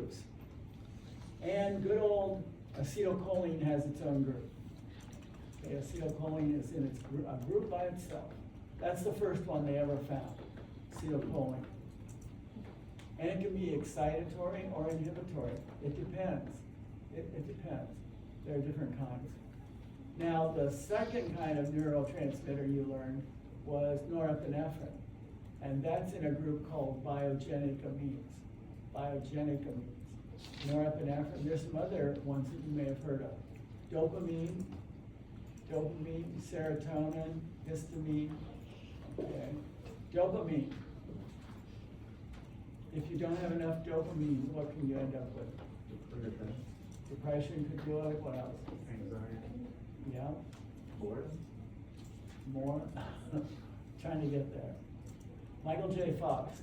groups. And good old acetylcholine has its own group. Okay, acetylcholine is in its a group by itself. That's the first one they ever found, acetylcholine. And it can be excitatory or inhibitory. It depends. It depends. There are different kinds. Now, the second kind of neurotransmitter you learned was norepinephrine. And that's in a group called biogenic amines. Biogenic amines. Norepinephrine. There's some other ones that you may have heard of. Dopamine, serotonin, histamine. Okay. Dopamine. If you don't have enough dopamine, what can you end up with? Depression could do it. What else? Anxiety. Yeah. Boredom. More. Trying to get there. Michael J. Fox.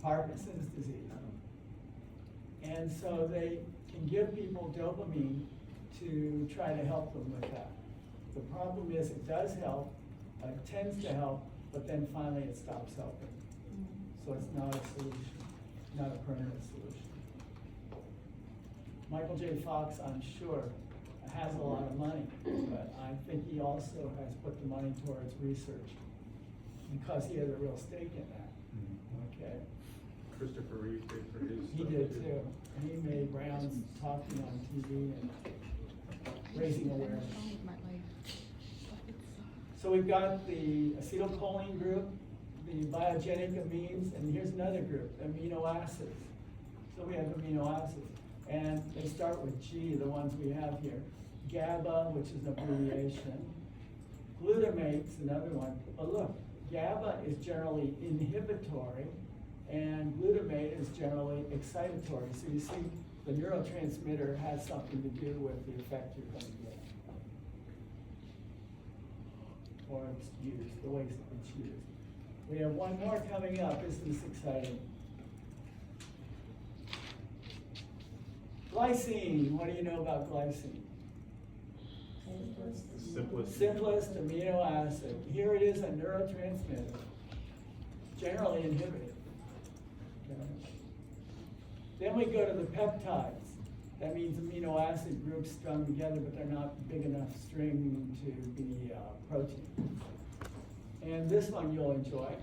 Parkinson's disease. And so they can give people dopamine to try to help them with that. The problem is it does help, it tends to help, but then finally it stops helping. So it's not a solution, not a permanent solution. Michael J. Fox, I'm sure, has a lot of money, but I think he also has put the money towards research because he has a real stake in that. Okay. Christopher Reeve did produce. He did too. And he made rounds talking on TV and raising awareness. So we've got the acetylcholine group, the biogenic amines, and here's another group, amino acids. So we have amino acids. And they start with G, the ones we have here. GABA, which is an abbreviation. Glutamate's another one. But look, GABA is generally inhibitory, and glutamate is generally excitatory. So you see, the neurotransmitter has something to do with the effect you're going to get. Or it's used, the way it's used. We have one more coming up. Isn't this exciting? Glycine. What do you know about glycine? Simplest amino acid. Here it is, a neurotransmitter, generally inhibited. Okay. Then we go to the peptides. That means amino acid groups strung together, but they're not big enough string to be protein. And this one you'll enjoy.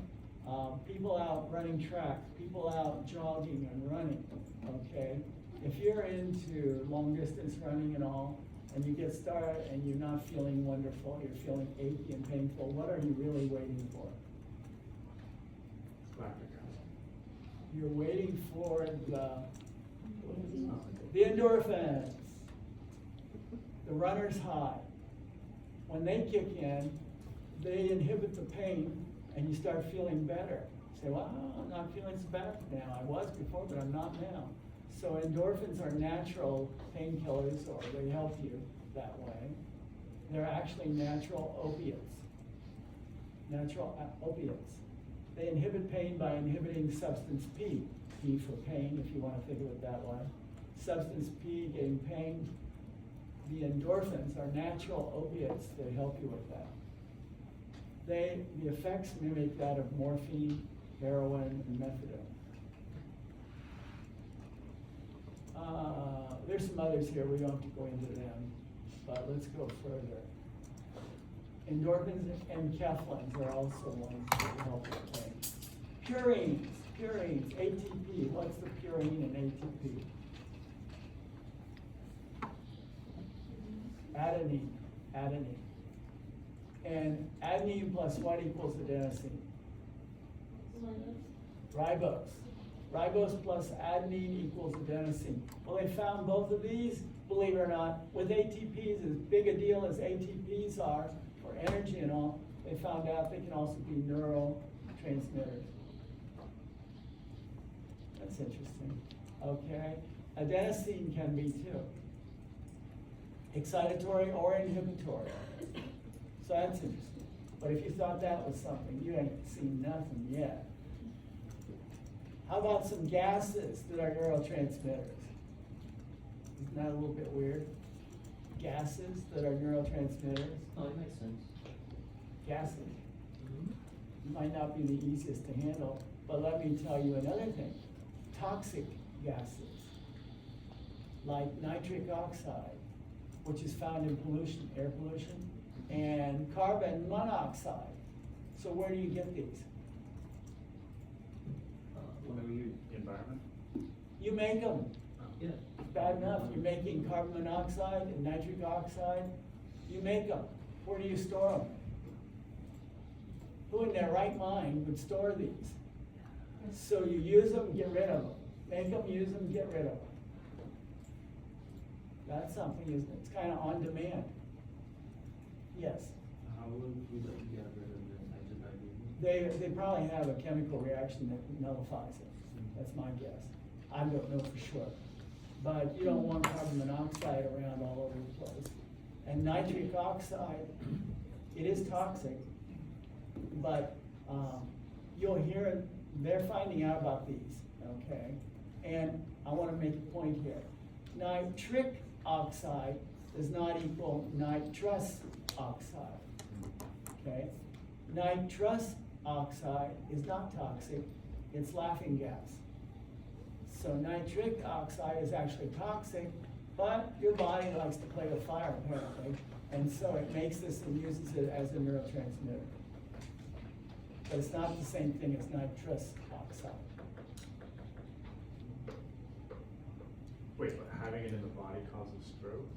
People out running track, people out jogging and running, okay? If you're into long distance running and all, and you get started and you're not feeling wonderful, you're feeling achy and painful, what are you really waiting for? You're waiting for the endorphins, the runner's high. When they kick in, they inhibit the pain and you start feeling better. You say, well, I'm not feeling so bad now. I was before, but I'm not now. So endorphins are natural painkillers, or they help you that way. They're actually natural opiates. Natural opiates. They inhibit pain by inhibiting substance P. P for pain, if you want to think of it that way. Substance P getting pain. The endorphins are natural opiates. They help you with that. The effects mimic that of morphine, heroin, and methadone. There's some others here, we don't have to go into them, but let's go further. Endorphins and enkephalins are also ones that help with pain. Purines, ATP. What's the purine in ATP? Adenine. And adenine plus what equals adenosine? Ribose. Ribose plus adenine equals adenosine. Well, they found both of these, believe it or not, with ATPs, as big a deal as ATPs are for energy and all, they found out they can also be neurotransmitters. That's interesting. Okay. Adenosine can be too. Excitatory or inhibitory. So that's interesting. But if you thought that was something, you ain't seen nothing yet. How about some gases that are neurotransmitters? Isn't that a little bit weird? Gases that are neurotransmitters. Oh, it makes sense. Gases. Might not be the easiest to handle, but let me tell you another thing. Toxic gases, like nitric oxide, which is found in pollution, air pollution, and carbon monoxide. So where do you get these? Whenever you, environment? You make them. Yeah. Bad enough, you're making carbon monoxide and nitric oxide, you make them. Where do you store them? Who in their right mind would store these? So you use them, get rid of them. Make them, use them, get rid of them. That's something, isn't it? It's kind of on demand. Yes, How would we like to get rid of the nitric oxide? they probably have a chemical reaction that nullifies it. That's my guess. I don't know for sure. But you don't want carbon monoxide around all over the place. And nitric oxide, it is toxic, but you'll hear it, they're finding out about these, okay? And I want to make a point here. Nitric oxide does not equal nitrous oxide, okay? Nitrous oxide is not toxic, it's laughing gas. So nitric oxide is actually toxic, but your body likes to play with fire apparently, and so it makes this and uses it as a neurotransmitter. But it's not the same thing as nitrous oxide. Wait, but having it in the body causes strokes?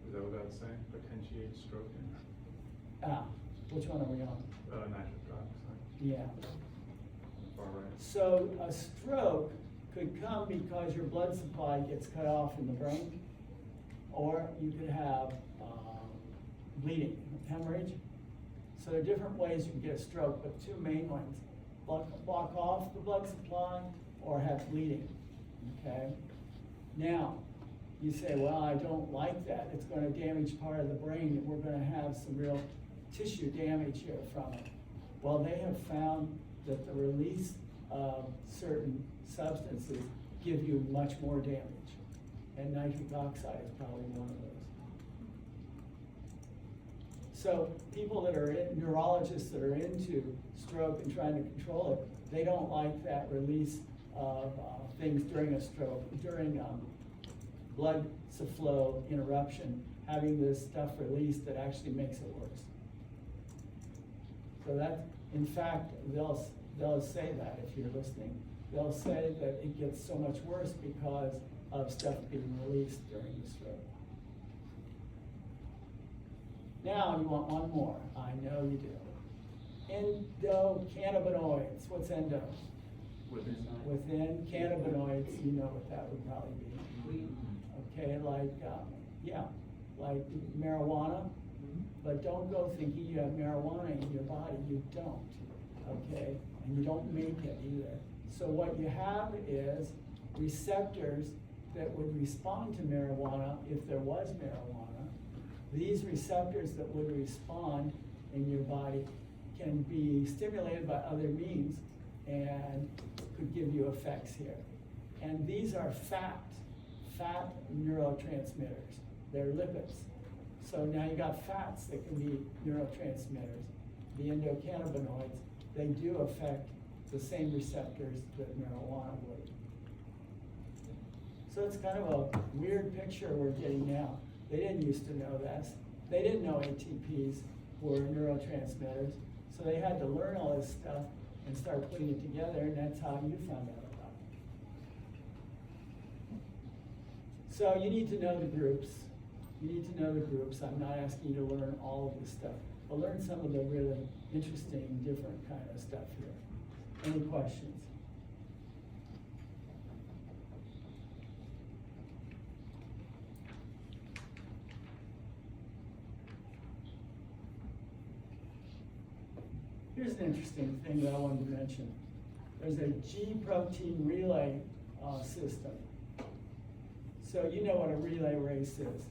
Is that what that's saying? Potentiates stroke in Which one are we on? nitric oxide? Yeah. Far right. So a stroke could come because your blood supply gets cut off in the brain, or you could have bleeding, hemorrhage. So there are different ways you can get a stroke, but two main ones: block off the blood supply or have bleeding. Okay. Now, you say, well, I don't like that. It's going to damage part of the brain, and we're going to have some real tissue damage here from it. Well, they have found that the release of certain substances give you much more damage. And nitric oxide is probably one of those. So people that are neurologists that are into stroke and trying to control it, they don't like that release of things during a stroke, during blood flow interruption, having this stuff released that actually makes it worse. So that, in fact, they'll say that if you're listening. They'll say that it gets so much worse because of stuff being released during the stroke. Now you want one more. I know you do. Endocannabinoids. What's endo? Within cannabinoids, you know what that would probably be. Okay, like, like marijuana. But don't go thinking you have marijuana in your body. You don't, okay? And you don't make it either. So what you have is receptors that would respond to marijuana if there was marijuana. These receptors that would respond in your body can be stimulated by other means and could give you effects here. And these are fat neurotransmitters. They're lipids. So now you got fats that can be neurotransmitters. The endocannabinoids, they do affect the same receptors that marijuana would. So it's kind of a weird picture we're getting now. They didn't used to know this. They didn't know ATPs were neurotransmitters. So they had to learn all this stuff and start putting it together, and that's how you found out about it. So you need to know the groups. You need to know the groups. I'm not asking you to learn all of this stuff, but learn some of the really interesting, different kind of stuff here. Any questions? Here's an interesting thing that I wanted to mention. There's a G protein relay system. So you know what a relay race is.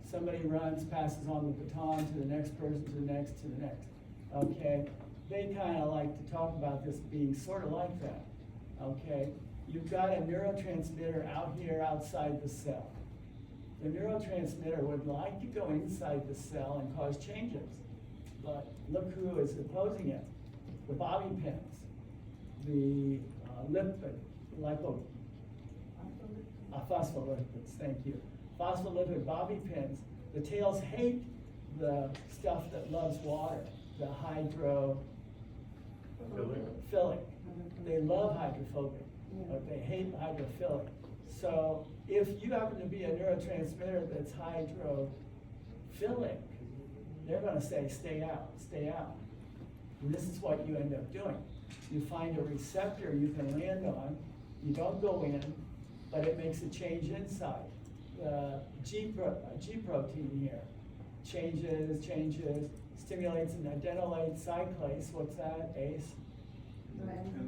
Somebody runs, passes on the baton to the next person, to the next, to the next. Okay? They kind of like to talk about this being sort of like that. Okay? You've got a neurotransmitter out here outside the cell. The neurotransmitter would like to go inside the cell and cause changes. But look who is opposing it. The bobby pins, the lipopeptides, the neurotransmitter. The neurotransmitter would like to go inside the cell and cause changes. But look who is opposing it. The bobby pins, the lipopeptides, the neurotransmitter would like to go inside the cell and cause changes. phospholipids, thank you. Phospholipid bobby pins, the tails hate the stuff that loves water, the hydrophilic. They love hydrophobic, but they hate hydrophilic. So if you happen to be a neurotransmitter that's hydrophilic, they're gonna say, stay out, stay out. And this is what you end up doing. You find a receptor you can land on, you don't go in, but it makes a change inside. The G protein here changes, stimulates an adenylate cyclase, what's that, ACE?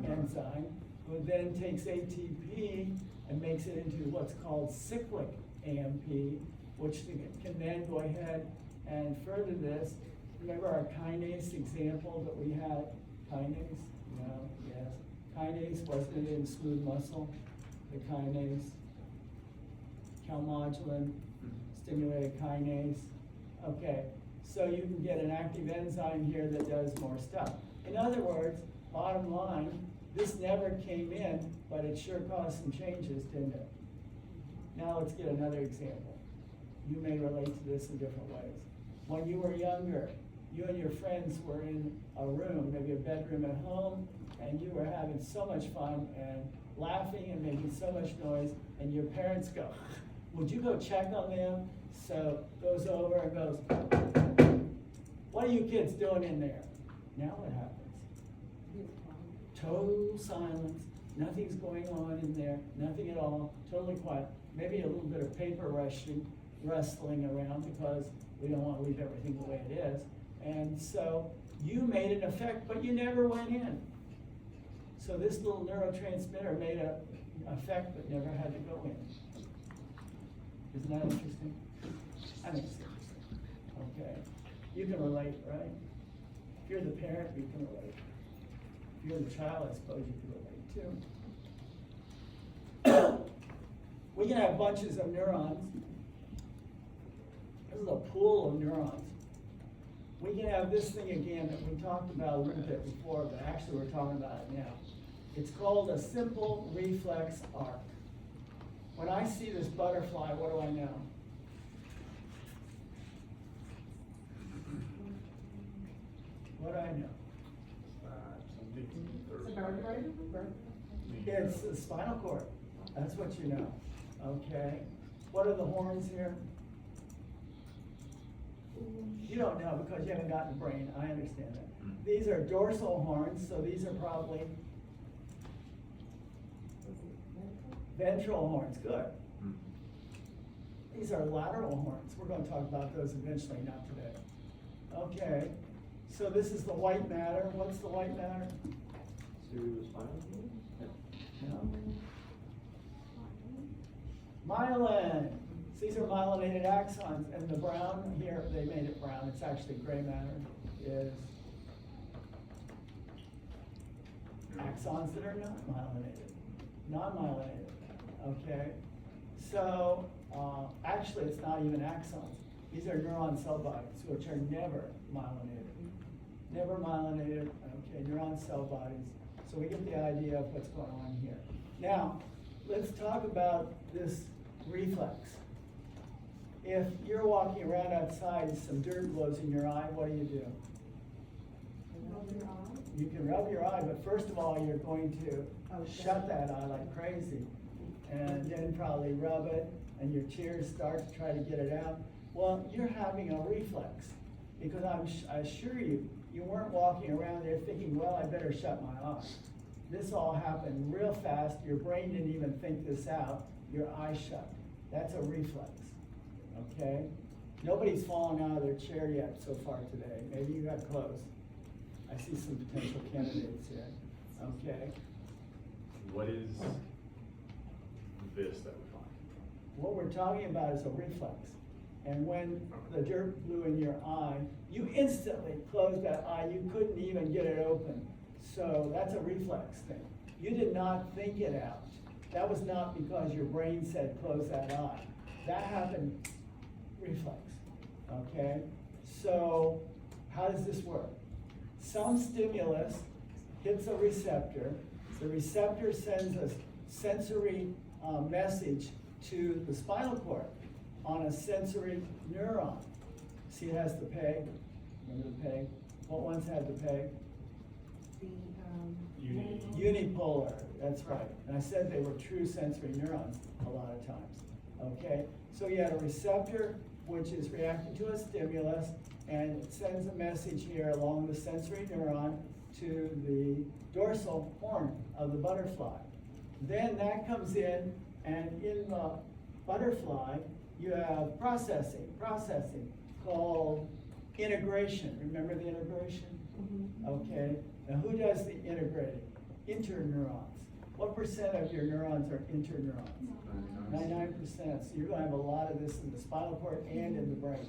Enzyme, who then takes ATP and makes it into what's called cyclic AMP, which can then go ahead and further this. Remember our kinase example that we had? Kinase? No, yes. Kinase, wasn't it in smooth muscle? The kinase. Calmodulin, stimulated kinase. Okay, so you can get an active enzyme here that does more stuff. In other words, bottom line, this never came in, but it sure caused some changes, didn't it? Now let's get another example. You may relate to this in different ways. When you were younger, you and your friends were in a room, maybe a bedroom at home, and you were having so much fun and laughing and making so much noise, and your parents go, would you go check on them? So goes over and goes, what are you kids doing in there? Now what happens? Total silence, nothing's going on in there, nothing at all, totally quiet. Maybe a little bit of paper rustling around because we don't want to leave everything the way it is. And so you made an effect, but you never went in. So this little neurotransmitter made an effect, but never had to go in. Isn't that interesting? I think it's interesting. Okay. You can relate, right? If you're the parent, you can relate. If you're the child, I suppose you can relate too. We can have bunches of neurons. This is a pool of neurons. We can have this thing again that we talked about a little bit before, but actually we're talking about it now. It's called a simple reflex arc. When I see this butterfly, what do I know? What do I know? It's the spinal cord. That's what you know. Okay. What are the horns here? You don't know because you haven't gotten the brain. I understand that. These are dorsal horns, so these are probably ventral horns. Good. These are lateral horns. We're going to talk about those eventually, not today. Okay. So this is the white matter. What's the white matter? No. Myelin. These are myelinated axons, and the brown here, they made it brown. It's actually gray matter. Is axons that are not myelinated, non-myelinated. Okay. So actually, it's not even axons. These are neuron cell bodies, which are never myelinated. Never myelinated. Okay, neuron cell bodies. So we get the idea of what's going on here. Now, let's talk about this reflex. If you're walking around outside and some dirt blows in your eye, what do? You can rub your eye, but first of all, you're going to shut that eye like crazy, and then probably rub it, and your tears start to try to get it out. Well, you're having a reflex, because I assure you, you weren't walking around there thinking, well, I better shut my eye. This all happened real fast. Your brain didn't even think this out. Your eye shut. That's a reflex, okay? Nobody's fallen out of their chair yet so far today. Maybe you got close. I see some potential candidates here, okay? What is this that we find? What we're talking about is a reflex. And when the dirt blew in your eye, you instantly closed that eye. You couldn't even get it open. So that's a reflex thing. You did not think it out. That was not because your brain said close that eye. That happened reflex, okay? So how does this work? Some stimulus hits a receptor. The receptor sends a sensory message to the spinal cord on a sensory neuron. See, it has the peg. Remember the peg? What ones had the peg? Unipolar, that's right. And I said they were true sensory neurons a lot of times. Okay, so you had a receptor which is reacting to a stimulus, and it sends a message here along the sensory neuron to the dorsal horn of the butterfly. Then that comes in, and in the butterfly, you have processing called integration. Remember the integration? Okay, now who does the integrating? Interneurons. What percent of your neurons are interneurons? 99%. So you're going to have a lot of this in the spinal cord and in the brain.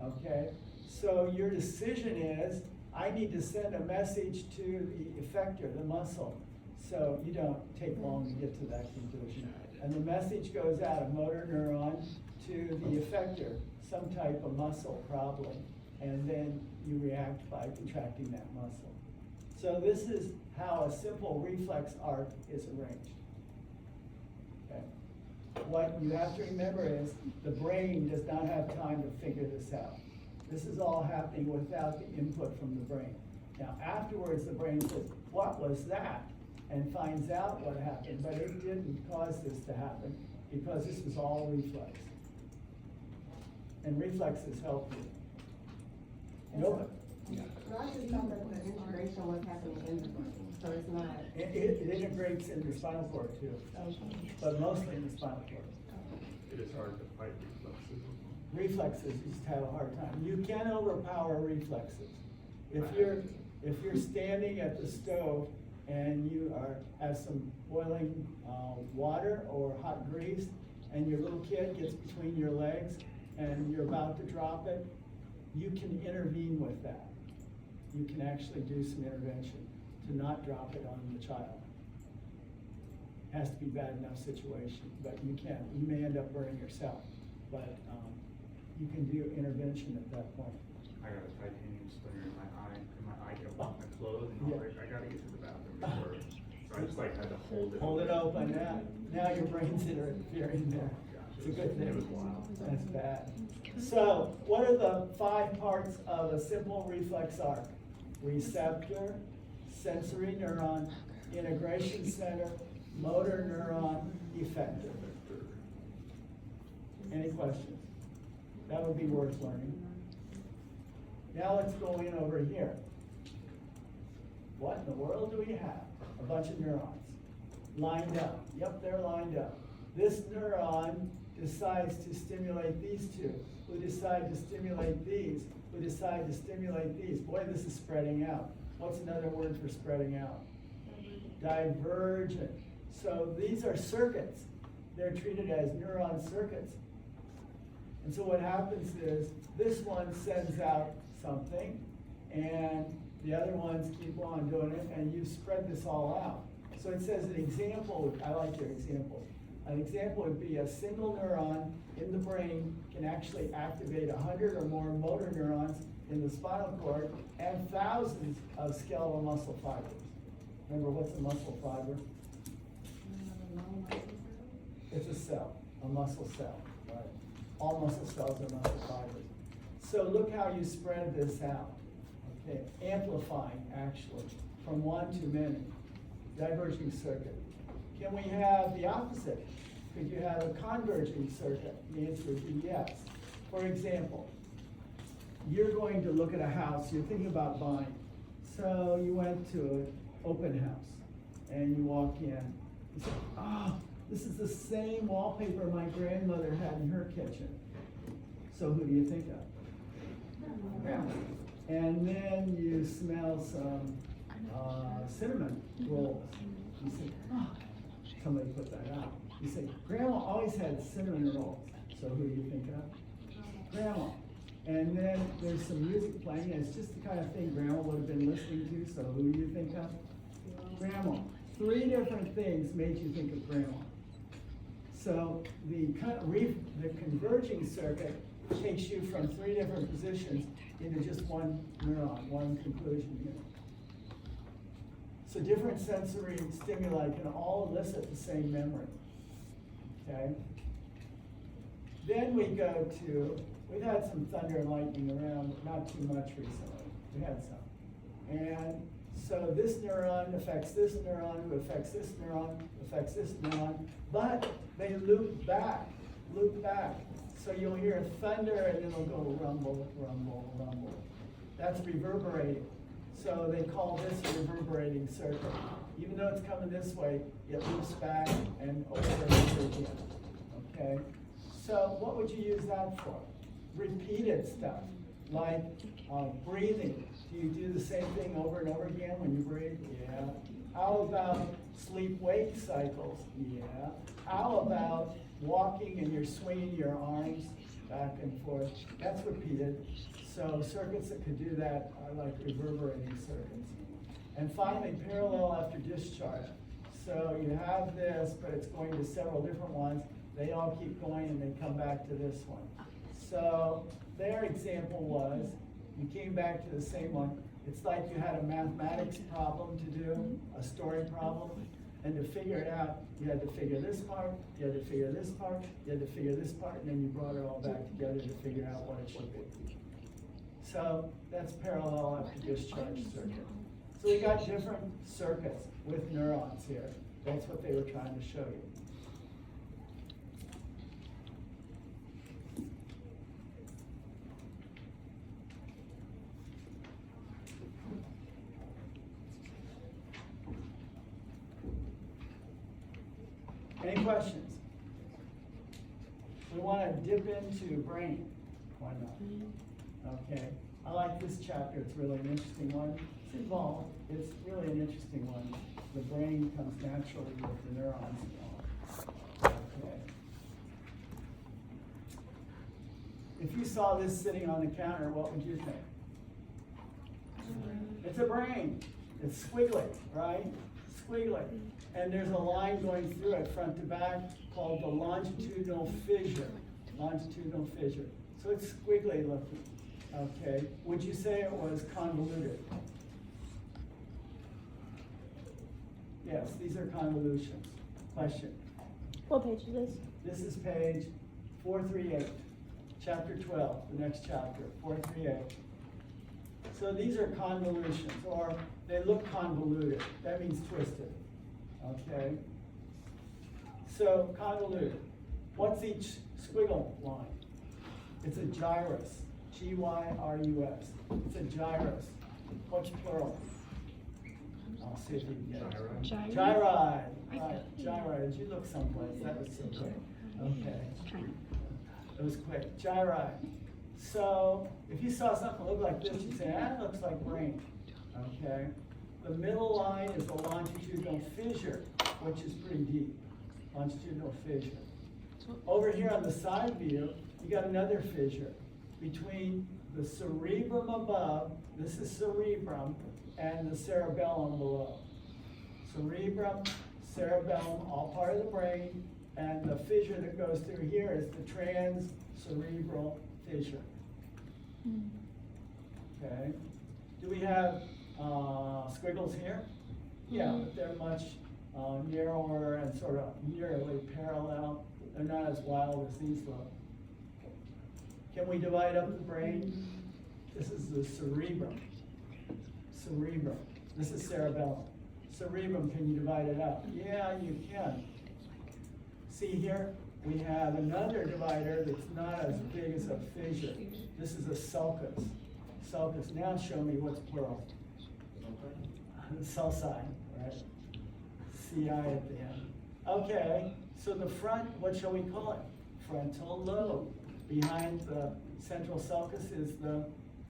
Okay, so your decision is, I need to send a message to the effector, the muscle. So you don't take long to get to that conclusion. And the message goes out, a motor neuron, to the effector, some type of muscle probably. And then you react by contracting that muscle. So this is how a simple reflex arc is arranged. Okay. What you have to remember is the brain does not have time to figure this out. This is all happening without the input from the brain. Now afterwards the brain says, what was that? And finds out what happened, but it didn't cause this to happen because this was all reflex. And reflexes help you. Nope. I just thought that the integration was happening in the brain, so it's not. It integrates in the spinal cord too, but mostly in the spinal cord. It is hard to fight reflexes. Reflexes, you just have a hard time. You can overpower reflexes. If you're standing at the stove and you have some boiling water or hot grease, and your little kid gets between your legs and you're about to drop it, you can intervene with that. You can actually do some intervention to not drop it on the child. Has to be bad enough situation, but you can. You may end up burning yourself, but you can do intervention at that point. I got a titanium splinter in my eye kept off my clothes, and I was like, I gotta get to the bathroom before. So I just like had to hold it. Hold it open, now your brain's interfering there. It's a good thing. It was wild. That's bad. So, what are the 5 parts of a simple reflex arc? Receptor, sensory neuron, integration center, motor neuron, effector. Any questions? That would be worth learning. Now let's go in over here. What in the world do we have? A bunch of neurons lined up. Yep, they're lined up. This neuron decides to stimulate these two, who decide to stimulate these, who decide to stimulate these. Boy, this is spreading out. What's another word for spreading out? Divergent. So these are circuits. They're treated as neuron circuits. And so what happens is this one sends out something, and the other ones keep on doing it, and you spread this all out. So it says an example, I like your examples. An example would be a single neuron in the brain can actually activate 100 or more motor neurons in the spinal cord and thousands of skeletal muscle fibers. Remember, what's a muscle fiber? It's a cell, a muscle cell, right? All muscle cells are muscle fibers. So look how you spread this out, okay? Amplifying, actually, from one to many. Diverging circuit. Can we have the opposite? Could you have a converging circuit? The answer would be yes. For example, you're going to look at a house, you're thinking about buying. So you went to an open house and you walk in. You say, oh, this is the same wallpaper my grandmother had in her kitchen. So who do you think of? Grandma. And then you smell some cinnamon rolls. You say, oh, somebody put that out. You say, Grandma always had cinnamon rolls. So who do you think of? Grandma. And then there's some music playing, and it's just the kind of thing Grandma would have been listening to, so who do you think of? Grandma. 3 different things made you think of Grandma. So the converging circuit takes you from 3 different positions into just one neuron, one conclusion here. So different sensory stimuli can all elicit the same memory, okay? Then we go to, we've had some thunder and lightning around, but not too much recently. We had some. And so this neuron affects this neuron, who affects this neuron, affects this neuron, but they loop back. So you'll hear thunder and it'll go rumble, rumble, rumble. That's reverberating. So they call this a reverberating circuit. Even though it's coming this way, it loops back and over and over again. Okay? So what would you use that for? Repeated stuff, like breathing. Do you do the same thing over and over again when you breathe? Yeah. How about sleep-wake cycles? Yeah. How about walking and you're swinging your arms back and forth? That's repeated. So circuits that could do that are like reverberating circuits. And finally, parallel after discharge. So you have this, but it's going to several different ones. They all keep going and they come back to this one. So their example was, you came back to the same one. It's like you had a mathematics problem to do, a story problem, and to figure it out, you had to figure this part, you had to figure this part, you had to figure this part, and then you brought it all back together to figure out what it should be. So that's parallel after discharge circuit. So we got different circuits with neurons here. That's what they were trying to show you. Any questions? We want to dip into brain. Why not? Okay. I like this chapter. It's really an interesting one. It's involved. It's really an interesting one. The brain comes naturally with the neurons. Okay. If you saw this sitting on the counter, what would you think? It's a brain. It's squiggly, right? Squiggly. And there's a line going through it front to back called the longitudinal fissure. Longitudinal fissure. So it's squiggly looking. Okay. Would you say it was convoluted? Yes, these are convolutions. Question. What page is this? This is page 438, chapter 12, the next chapter, 438. So these are convolutions, or they look convoluted. That means twisted. Okay? So convoluted. What's each squiggle line? It's a gyrus. G-Y-R-U-S. It's a gyrus. What's plural? I'll see if you can get it. Gyri. Gyri. Right, gyri. Did you look someplace? That was so quick. Okay. It was quick. Gyri. So if you saw something look like this, you'd say, that looks like brain. Okay. The middle line is the longitudinal fissure, which is pretty deep. Longitudinal fissure. Over here on the side view, you got another fissure between the cerebrum above, this is cerebrum, and the cerebellum below. Cerebrum, cerebellum, all part of the brain, and the fissure that goes through here is the transcerebral fissure. Okay. Do we have squiggles here? Yeah, but they're much narrower and sort of nearly parallel. They're not as wild as these look. Can we divide up the brain? This is the cerebrum. Cerebrum. This is cerebellum. Cerebrum, can you divide it up? Yeah, you can. See here, we have another divider that's not as big as a fissure. This is a sulcus. Sulcus. Now show me what's plural. Sulci, right? CI at the end. Okay, so the front, what shall we call it? Frontal lobe. Behind the central sulcus is the